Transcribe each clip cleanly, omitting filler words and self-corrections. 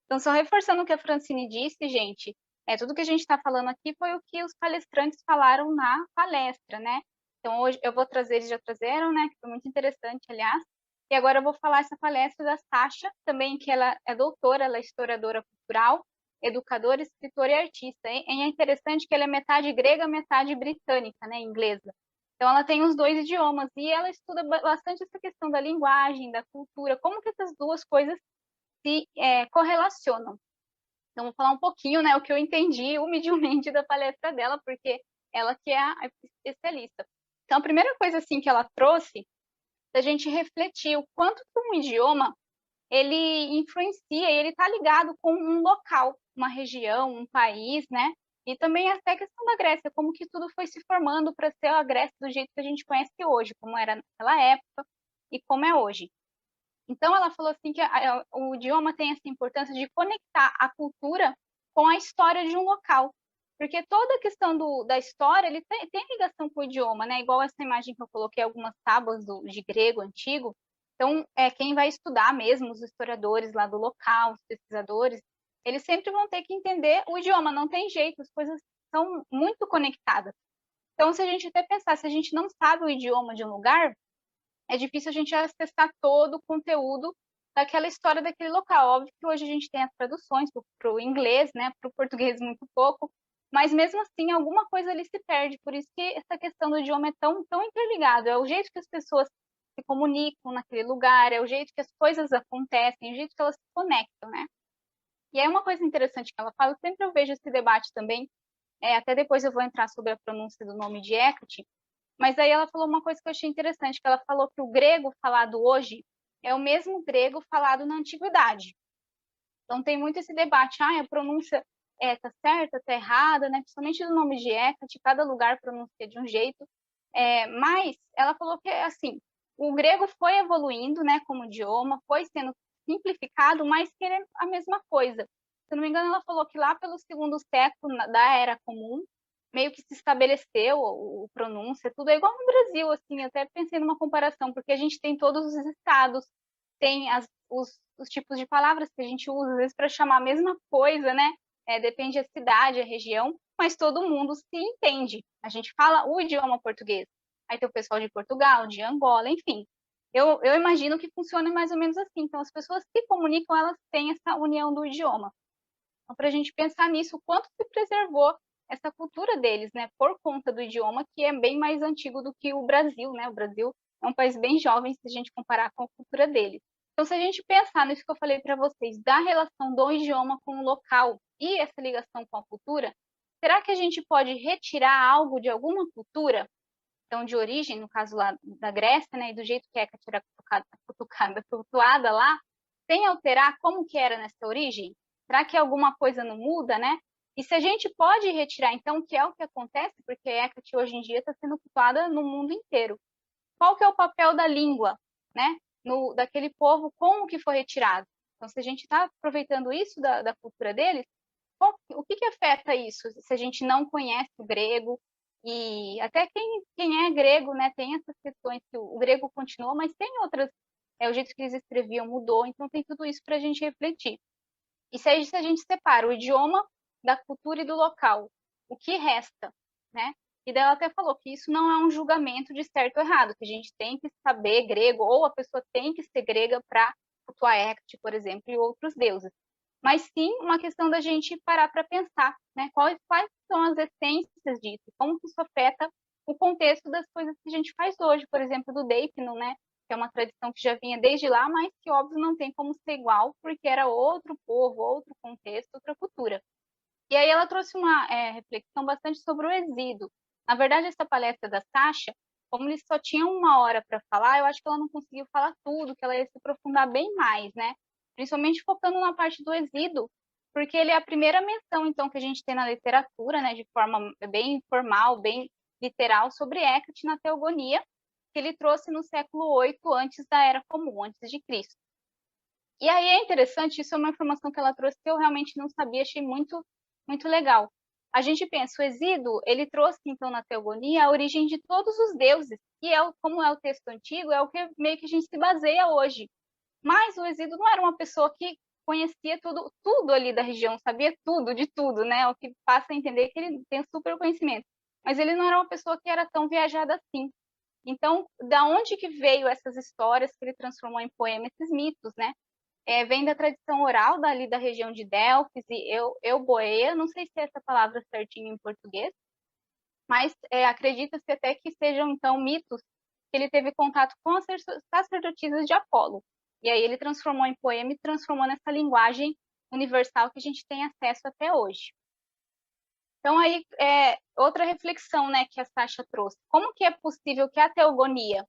Então, só reforçando o que a Francine disse, gente, tudo que a gente está falando aqui foi o que os palestrantes falaram na palestra, né? Então, hoje eu vou trazer, eles já trazeram, né? Que foi muito interessante, aliás. E agora eu vou falar essa palestra da Sasha, também, que ela é doutora, ela é historiadora cultural, educadora, escritora e artista. E é interessante que ela é metade grega, metade britânica, né? Inglesa. Então, ela tem os dois idiomas e ela estuda bastante essa questão da linguagem, da cultura, como que essas duas coisas se correlacionam. Então, vou falar um pouquinho, né, o que eu entendi humildemente da palestra dela, porque ela que é a especialista. Então, a primeira coisa, assim, que ela trouxe, da gente refletir o quanto que um idioma, ele influencia, ele está ligado com um local, uma região, um país, né, e também até a questão da Grécia, como que tudo foi se formando para ser a Grécia do jeito que a gente conhece hoje, como era naquela época e como é hoje. Então, ela falou assim que o idioma tem essa importância de conectar a cultura com a história de um local. Porque toda a questão da história, ele tem ligação com o idioma, né? Igual essa imagem que eu coloquei, algumas tábuas de grego antigo. Então, quem vai estudar mesmo, os historiadores lá do local, os pesquisadores, eles sempre vão ter que entender o idioma, não tem jeito, as coisas são muito conectadas. Então, se a gente até pensar, se a gente não sabe o idioma de um lugar, é difícil a gente acessar todo o conteúdo daquela história daquele local. Óbvio que hoje a gente tem as traduções para o inglês, né, para o português muito pouco, mas mesmo assim alguma coisa ali se perde. Por isso que essa questão do idioma é tão interligado. É o jeito que as pessoas se comunicam naquele lugar, é o jeito que as coisas acontecem, é o jeito que elas se conectam, né? E aí uma coisa interessante que ela fala, sempre eu vejo esse debate também, até depois eu vou entrar sobre a pronúncia do nome de Hecate, mas aí ela falou uma coisa que eu achei interessante, que ela falou que o grego falado hoje é o mesmo grego falado na antiguidade. Então tem muito esse debate, a pronúncia tá certa, tá errada, né? Principalmente do nome de Hecate, cada lugar pronuncia de um jeito. Mas ela falou que assim, o grego foi evoluindo, né, como idioma, foi sendo simplificado, mas que ele é a mesma coisa. Se não me engano, ela falou que lá pelo segundo século da Era Comum, meio que se estabeleceu o pronúncia, tudo é igual no Brasil, assim, até pensei numa comparação, porque a gente tem todos os estados, tem os tipos de palavras que a gente usa, às vezes, para chamar a mesma coisa, né? Depende da cidade, a região, mas todo mundo se entende. A gente fala o idioma português. Aí tem o pessoal de Portugal, de Angola, enfim. Eu imagino que funciona mais ou menos assim. Então, as pessoas se comunicam, elas têm essa união do idioma. Então, para a gente pensar nisso, o quanto se preservou essa cultura deles, né, por conta do idioma, que é bem mais antigo do que o Brasil, né? O Brasil é um país bem jovem se a gente comparar com a cultura deles. Então, se a gente pensar nisso que eu falei para vocês, da relação do idioma com o local e essa ligação com a cultura, será que a gente pode retirar algo de alguma cultura, então de origem, no caso lá da Grécia, né, e do jeito que é que a cutucada, flutuada lá, sem alterar como que era nessa origem? Será que alguma coisa não muda, né? E se a gente pode retirar, então, que é o que acontece, porque a Hecate hoje em dia está sendo cultuada no mundo inteiro. Qual que é o papel da língua, né? Daquele povo com o que foi retirado? Então, se a gente está aproveitando isso da cultura deles, o que afeta isso? Se a gente não conhece o grego, e até quem é grego, né, tem essas questões que o grego continua, mas tem outras, o jeito que eles escreviam mudou, então tem tudo isso para a gente refletir. E se a gente separa o idioma da cultura e do local, o que resta, né? E daí ela até falou que isso não é um julgamento de certo ou errado, que a gente tem que saber grego, ou a pessoa tem que ser grega para cultuar Hecate, por exemplo, e outros deuses. Mas sim uma questão da gente parar para pensar, né? Quais são as essências disso? Como que isso afeta o contexto das coisas que a gente faz hoje, por exemplo, do Deipno, né? Que é uma tradição que já vinha desde lá, mas que, óbvio, não tem como ser igual, porque era outro povo, outro contexto, outra cultura. E aí ela trouxe uma reflexão bastante sobre o exílio. Na verdade, essa palestra da Sasha, como eles só tinham uma hora para falar, eu acho que ela não conseguiu falar tudo, que ela ia se aprofundar bem mais, né? Principalmente focando na parte do exílio, porque ele é a primeira menção, então, que a gente tem na literatura, né, de forma bem formal, bem literal, sobre Hecate na Teogonia, que ele trouxe no século 8 antes da Era Comum, antes de Cristo. E aí é interessante, isso é uma informação que ela trouxe que eu realmente não sabia, achei muito legal. A gente pensa, o Exíduo, ele trouxe então na Teogonia a origem de todos os deuses, que como é o texto antigo, é o que meio que a gente se baseia hoje. Mas o Exíduo não era uma pessoa que conhecia tudo ali da região, sabia tudo, de tudo, né? O que passa a entender que ele tem super conhecimento. Mas ele não era uma pessoa que era tão viajada assim. Então, da onde que veio essas histórias que ele transformou em poema, esses mitos, né? Vem da tradição oral dali da região de Delfos e Euboea, não sei se é essa palavra certinho em português, mas acredita-se até que sejam, então, mitos que ele teve contato com as sacerdotisas de Apolo. E aí ele transformou em poema e transformou nessa linguagem universal que a gente tem acesso até hoje. Então, aí, outra reflexão, né, que a Sasha trouxe. Como que é possível que a teogonia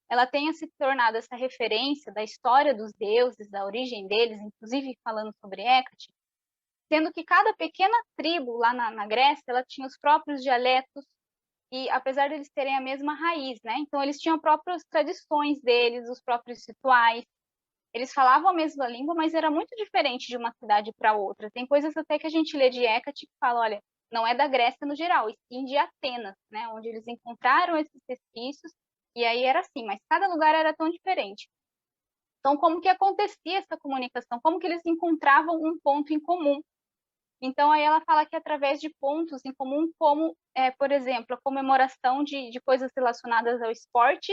ela tenha se tornado essa referência da história dos deuses, da origem deles, inclusive falando sobre Hécate, sendo que cada pequena tribo lá na Grécia, ela tinha os próprios dialetos, e apesar de eles terem a mesma raiz, né? Então eles tinham próprias tradições deles, os próprios rituais. Eles falavam a mesma língua, mas era muito diferente de uma cidade para outra. Tem coisas até que a gente lê de Hécate que fala, olha, não é da Grécia no geral, e sim de Atenas, né? Onde eles encontraram esses resquícios, e aí era assim, mas cada lugar era tão diferente. Então, como que acontecia essa comunicação? Como que eles encontravam um ponto em comum? Então, aí ela fala que através de pontos em comum, como, por exemplo, a comemoração de coisas relacionadas ao esporte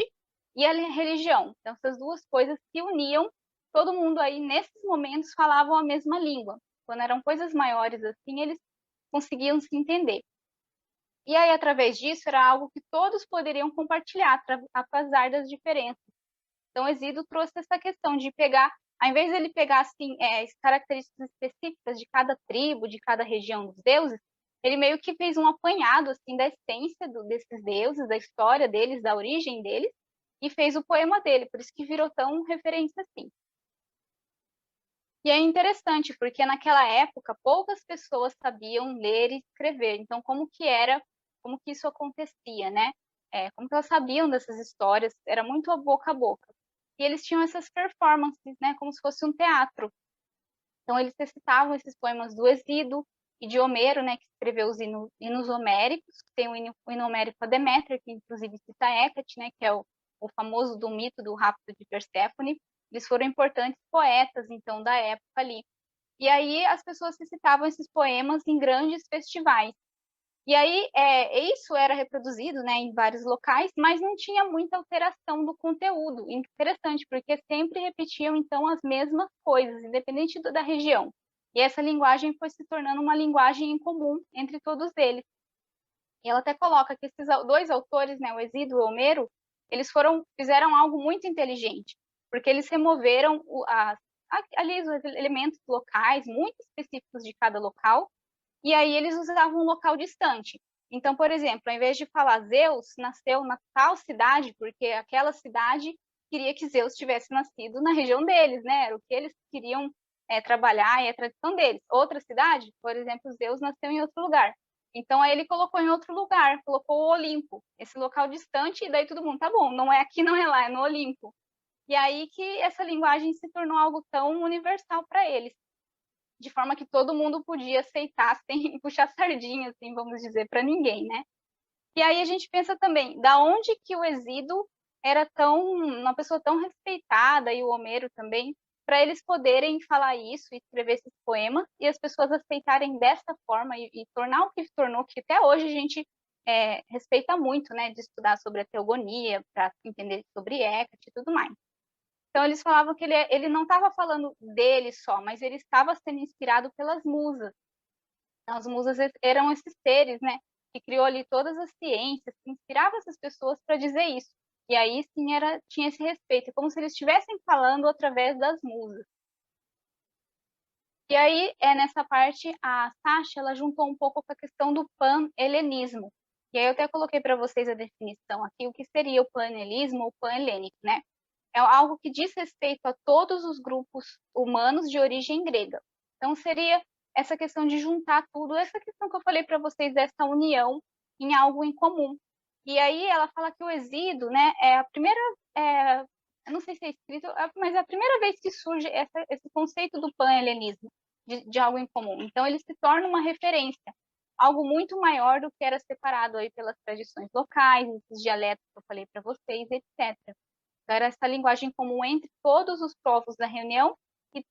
e à religião. Então, essas duas coisas se uniam, todo mundo aí, nesses momentos, falavam a mesma língua. Quando eram coisas maiores assim, eles conseguiam se entender. E aí, através disso, era algo que todos poderiam compartilhar, apesar das diferenças. Então, Exídio trouxe essa questão de pegar, ao invés de ele pegar assim, características específicas de cada tribo, de cada região dos deuses, ele meio que fez um apanhado assim da essência desses deuses, da história deles, da origem deles, e fez o poema dele, por isso que virou tão referência assim. E é interessante, porque naquela época poucas pessoas sabiam ler e escrever, então como que isso acontecia, né? Como que elas sabiam dessas histórias, era muito a boca. E eles tinham essas performances, né, como se fosse um teatro. Então eles recitavam esses poemas do Exídio e de Homero, né, que escreveu os hinos homéricos, tem o hino homérico a Deméter, que inclusive cita Hécate, né, que é o famoso do mito do rapto de Perséfone. Eles foram importantes poetas, então, da época ali. E aí as pessoas recitavam esses poemas em grandes festivais. E aí, isso era reproduzido, né, em vários locais, mas não tinha muita alteração do conteúdo. Interessante, porque sempre repetiam, então, as mesmas coisas, independente da região. E essa linguagem foi se tornando uma linguagem em comum entre todos eles. E ela até coloca que esses dois autores, né, o Exídio e o Homero, eles fizeram algo muito inteligente, porque eles removeram ali os elementos locais, muito específicos de cada local, e aí eles usavam um local distante. Então, por exemplo, ao invés de falar Zeus nasceu na tal cidade, porque aquela cidade queria que Zeus tivesse nascido na região deles, né? Era o que eles queriam trabalhar e a tradição deles. Outra cidade, por exemplo, Zeus nasceu em outro lugar. Então, aí ele colocou em outro lugar, colocou o Olimpo, esse local distante, e daí todo mundo, tá bom, não é aqui, não é lá, é no Olimpo. E aí que essa linguagem se tornou algo tão universal para eles, de forma que todo mundo podia aceitar sem puxar sardinha, assim, vamos dizer, para ninguém, né? E aí a gente pensa também, da onde que o Exídio era uma pessoa tão respeitada, e o Homero também, para eles poderem falar isso e escrever esses poemas, e as pessoas aceitarem dessa forma e tornar o que se tornou, que até hoje a gente respeita muito, né, de estudar sobre a teogonia, para entender sobre Hécate e tudo mais. Então, eles falavam que ele não estava falando dele só, mas ele estava sendo inspirado pelas musas. Então, as musas eram esses seres, né, que criou ali todas as ciências, que inspiravam essas pessoas para dizer isso. E aí, sim, tinha esse respeito, como se eles estivessem falando através das musas. E aí, nessa parte, a Sasha, ela juntou um pouco com a questão do pan-helenismo. E aí, eu até coloquei para vocês a definição aqui, o que seria o pan-helenismo ou pan-helênico, né? É algo que diz respeito a todos os grupos humanos de origem grega. Então, seria essa questão de juntar tudo, essa questão que eu falei para vocês, dessa união em algo em comum. E aí ela fala que o Exídio, né, é a primeira, eu não sei se é escrito, mas é a primeira vez que surge esse conceito do pan-helenismo, de algo em comum. Então, ele se torna uma referência, algo muito maior do que era separado aí pelas tradições locais, esses dialetos que eu falei para vocês, etc. Então, era essa linguagem comum entre todos os povos da reunião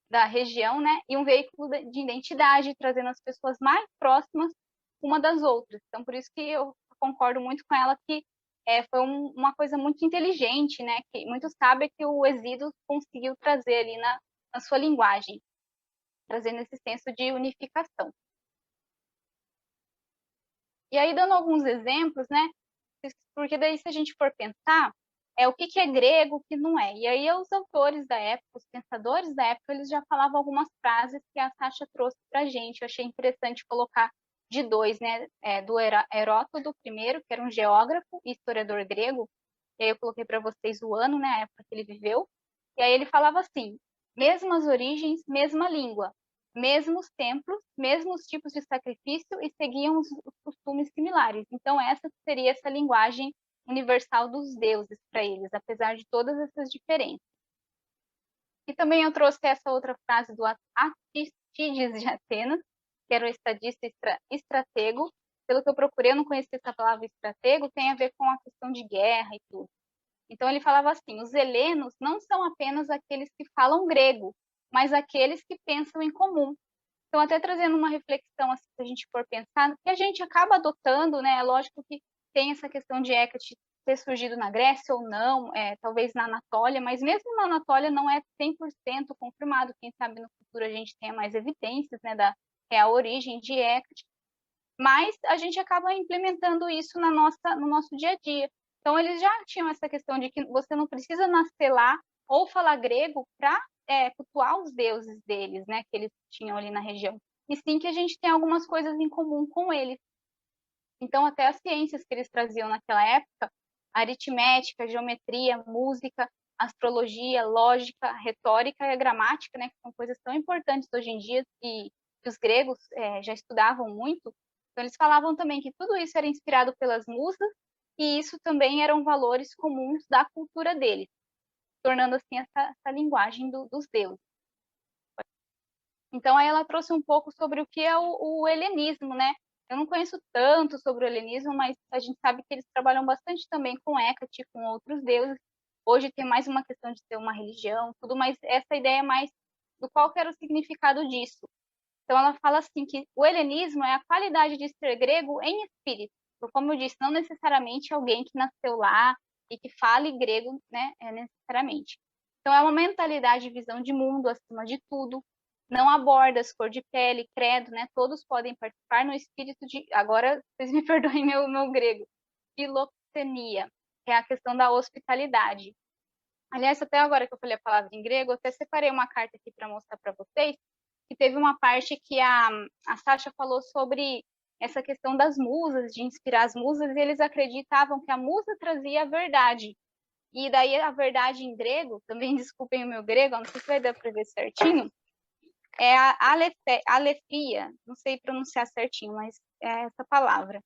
da região, né, e um veículo de identidade, trazendo as pessoas mais próximas uma das outras. Então, por isso que eu concordo muito com ela que foi uma coisa muito inteligente, né, que muito sábia que o Exílio conseguiu trazer ali na sua linguagem, trazendo esse senso de unificação. E aí, dando alguns exemplos, né, porque daí se a gente for pensar, o que é grego, o que não é. E aí os autores da época, os pensadores da época, eles já falavam algumas frases que a Sasha trouxe para a gente. Eu achei interessante colocar de dois, né, do Heródoto primeiro, que era um geógrafo e historiador grego, e aí eu coloquei para vocês o ano, né, a época que ele viveu, e aí ele falava assim, mesmas origens, mesma língua, mesmos templos, mesmos tipos de sacrifício e seguiam os costumes similares. Então, essa seria essa linguagem universal dos deuses para eles, apesar de todas essas diferenças. E também eu trouxe essa outra frase do Aristides de Atenas, que era o estadista estratego. Pelo que eu procurei, eu não conhecia essa palavra estratego, tem a ver com a questão de guerra e tudo. Então ele falava assim, os helenos não são apenas aqueles que falam grego, mas aqueles que pensam em comum. Então, até trazendo uma reflexão, assim, se a gente for pensar, que a gente acaba adotando, né? É lógico que tem essa questão de Hecate ter surgido na Grécia ou não, talvez na Anatólia, mas mesmo na Anatólia não é 100% confirmado. Quem sabe no futuro a gente tenha mais evidências, né, da real origem de Hecate. Mas a gente acaba implementando isso no nosso dia a dia. Então, eles já tinham essa questão de que você não precisa nascer lá ou falar grego para cultuar os deuses deles, né, que eles tinham ali na região. E sim que a gente tem algumas coisas em comum com eles. Então, até as ciências que eles traziam naquela época, aritmética, geometria, música, astrologia, lógica, retórica e a gramática, né, que são coisas tão importantes hoje em dia e que os gregos já estudavam muito. Então, eles falavam também que tudo isso era inspirado pelas musas e isso também eram valores comuns da cultura deles, tornando assim essa linguagem dos deuses. Então, aí ela trouxe um pouco sobre o que é o helenismo, né? Eu não conheço tanto sobre o helenismo, mas a gente sabe que eles trabalham bastante também com Hecate, com outros deuses. Hoje tem mais uma questão de ser uma religião, tudo, mas essa ideia mais do qual que era o significado disso. Então, ela fala assim que o helenismo é a qualidade de ser grego em espírito. Então, como eu disse, não necessariamente alguém que nasceu lá e que fale grego, né, necessariamente. Então, é uma mentalidade e visão de mundo acima de tudo, não aborda as cor de pele, credo, né? Todos podem participar no espírito de. Agora, vocês me perdoem meu grego. Philoxenia, que é a questão da hospitalidade. Aliás, até agora que eu falei a palavra em grego, eu até separei uma carta aqui para mostrar para vocês, que teve uma parte que a Sasha falou sobre essa questão das musas, de inspirar as musas, e eles acreditavam que a musa trazia a verdade. E daí a verdade em grego, também desculpem o meu grego, não sei se vai dar para ver certinho, é a alefia, não sei pronunciar certinho, mas é essa palavra.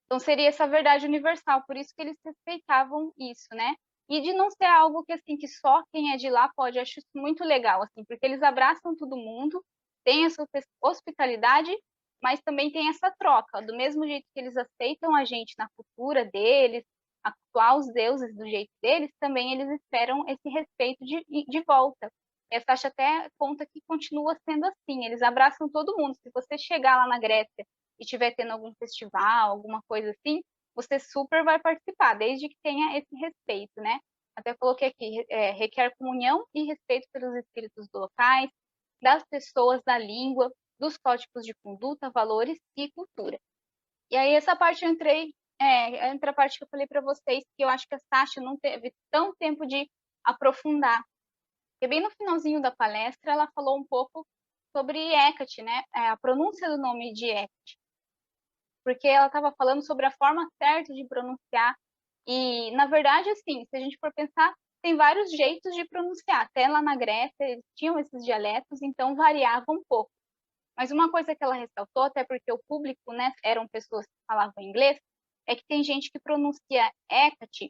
Então seria essa verdade universal, por isso que eles respeitavam isso, né? E de não ser algo que assim que só quem é de lá pode, acho isso muito legal, assim, porque eles abraçam todo mundo, tem essa hospitalidade, mas também tem essa troca, do mesmo jeito que eles aceitam a gente na cultura deles, a cultuar os deuses do jeito deles, também eles esperam esse respeito de volta. Essa acha até conta que continua sendo assim, eles abraçam todo mundo. Se você chegar lá na Grécia e estiver tendo algum festival, alguma coisa assim, você super vai participar, desde que tenha esse respeito, né? Até coloquei aqui, requer comunhão e respeito pelos espíritos locais, das pessoas, da língua, dos códigos de conduta, valores e cultura. E aí essa parte eu entrei, entra a parte que eu falei para vocês, que eu acho que a Sasha não teve tão tempo de aprofundar. Porque bem no finalzinho da palestra, ela falou um pouco sobre Hecate, né? A pronúncia do nome de Hecate. Porque ela estava falando sobre a forma certa de pronunciar. E, na verdade, assim, se a gente for pensar, tem vários jeitos de pronunciar. Até lá na Grécia, eles tinham esses dialetos, então variava um pouco. Mas uma coisa que ela ressaltou, até porque o público, né, eram pessoas que falavam inglês, é que tem gente que pronuncia Hecate,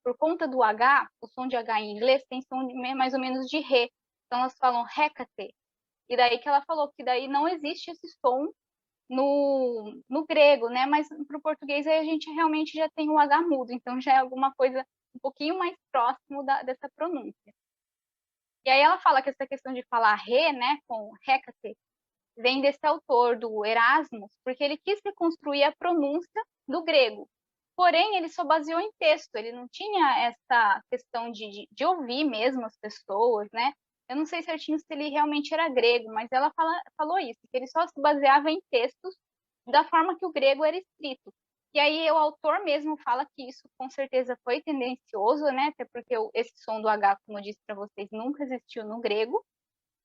por conta do H, o som de H em inglês tem som mais ou menos de Re. Então elas falam Hecate. E daí que ela falou que daí não existe esse som no grego, né? Mas para o português aí a gente realmente já tem o H mudo, então já é alguma coisa um pouquinho mais próximo dessa pronúncia. E aí ela fala que essa questão de falar re, né, com Hécate, vem desse autor, do Erasmus, porque ele quis reconstruir a pronúncia do grego. Porém, ele só baseou em texto, ele não tinha essa questão de ouvir mesmo as pessoas, né? Eu não sei certinho se ele realmente era grego, mas ela falou isso, que ele só se baseava em textos da forma que o grego era escrito. E aí o autor mesmo fala que isso com certeza foi tendencioso, né? Até porque esse som do H, como eu disse para vocês, nunca existiu no grego,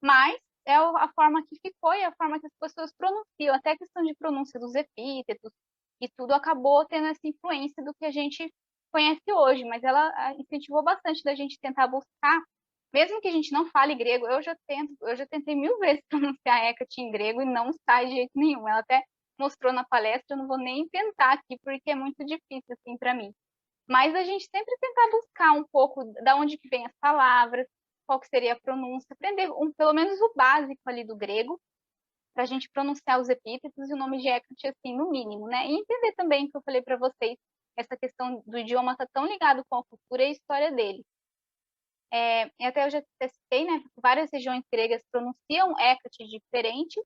mas é a forma que ficou e a forma que as pessoas pronunciam, até a questão de pronúncia dos epítetos e tudo acabou tendo essa influência do que a gente conhece hoje, mas ela incentivou bastante da gente tentar buscar, mesmo que a gente não fale grego, eu já tentei 1000 vezes pronunciar Hecate em grego e não sai de jeito nenhum. Ela até mostrou na palestra, eu não vou nem tentar aqui porque é muito difícil assim para mim. Mas a gente sempre tentar buscar um pouco da onde que vem as palavras, qual que seria a pronúncia, aprender pelo menos o básico ali do grego, para a gente pronunciar os epítetos e o nome de Hecate, assim, no mínimo, né? E entender também, que eu falei para vocês, essa questão do idioma está tão ligado com a cultura e a história dele. E até eu já testei, né? Várias regiões gregas pronunciam Hecate diferente,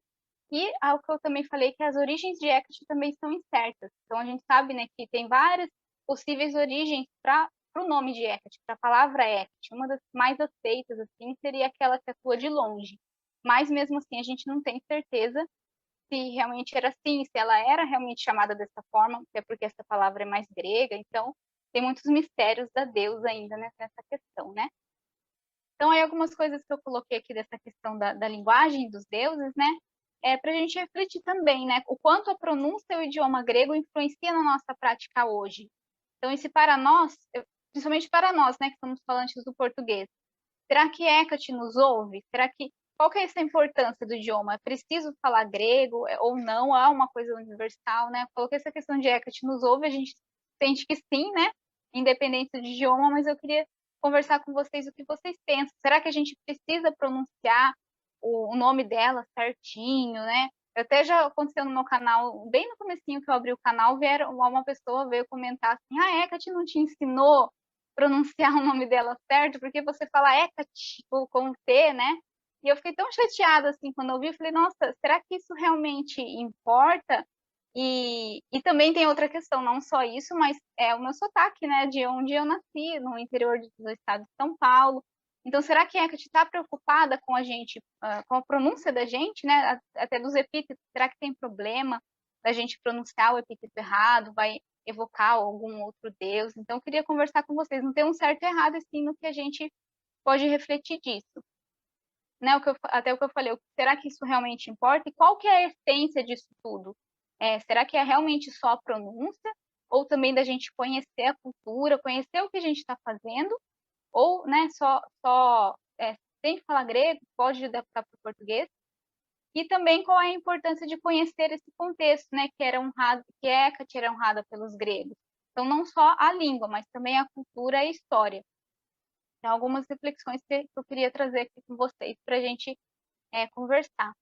e o que eu também falei, que as origens de Hecate também são incertas. Então a gente sabe, né, que tem várias possíveis origens para o nome de Hecate, para a palavra Hecate. Uma das mais aceitas, assim, seria aquela que atua de longe. Mas mesmo assim a gente não tem certeza se realmente era assim, se ela era realmente chamada dessa forma, até porque essa palavra é mais grega, então tem muitos mistérios da deusa ainda nessa questão, né? Então, aí algumas coisas que eu coloquei aqui dessa questão da linguagem dos deuses, né? Para a gente refletir também, né? O quanto a pronúncia e o idioma grego influencia na nossa prática hoje. Então, e se para nós, principalmente para nós, né, que somos falantes do português, será que Hecate nos ouve? Qual que é essa importância do idioma? É preciso falar grego ou não? Há uma coisa universal, né? Coloquei essa questão de Hecate nos ouve, a gente sente que sim, né? Independente do idioma, mas eu queria conversar com vocês o que vocês pensam. Será que a gente precisa pronunciar o nome dela certinho, né? Até já aconteceu no meu canal, bem no comecinho que eu abri o canal, uma pessoa veio comentar assim, Hecate não te ensinou pronunciar o nome dela certo, porque você fala Hecate com T, né? E eu fiquei tão chateada assim quando eu vi, eu falei, nossa, será que isso realmente importa? E também tem outra questão, não só isso, mas é o meu sotaque, né? De onde eu nasci, no interior do estado de São Paulo. Então, será que a Hecate está preocupada com a gente, com a pronúncia da gente, né? Até dos epítetos, será que tem problema da gente pronunciar o epíteto errado? Vai evocar algum outro deus? Então, eu queria conversar com vocês. Não tem um certo e errado, assim, no que a gente pode refletir disso. Né, até o que eu falei, será que isso realmente importa? E qual que é a essência disso tudo? Será que é realmente só a pronúncia? Ou também da gente conhecer a cultura, conhecer o que a gente está fazendo? Ou, né, sem falar grego, pode adaptar para o português? E também qual é a importância de conhecer esse contexto, né, que Hecate era honrada pelos gregos. Então, não só a língua, mas também a cultura e a história. Então, algumas reflexões que eu queria trazer aqui com vocês para a gente conversar.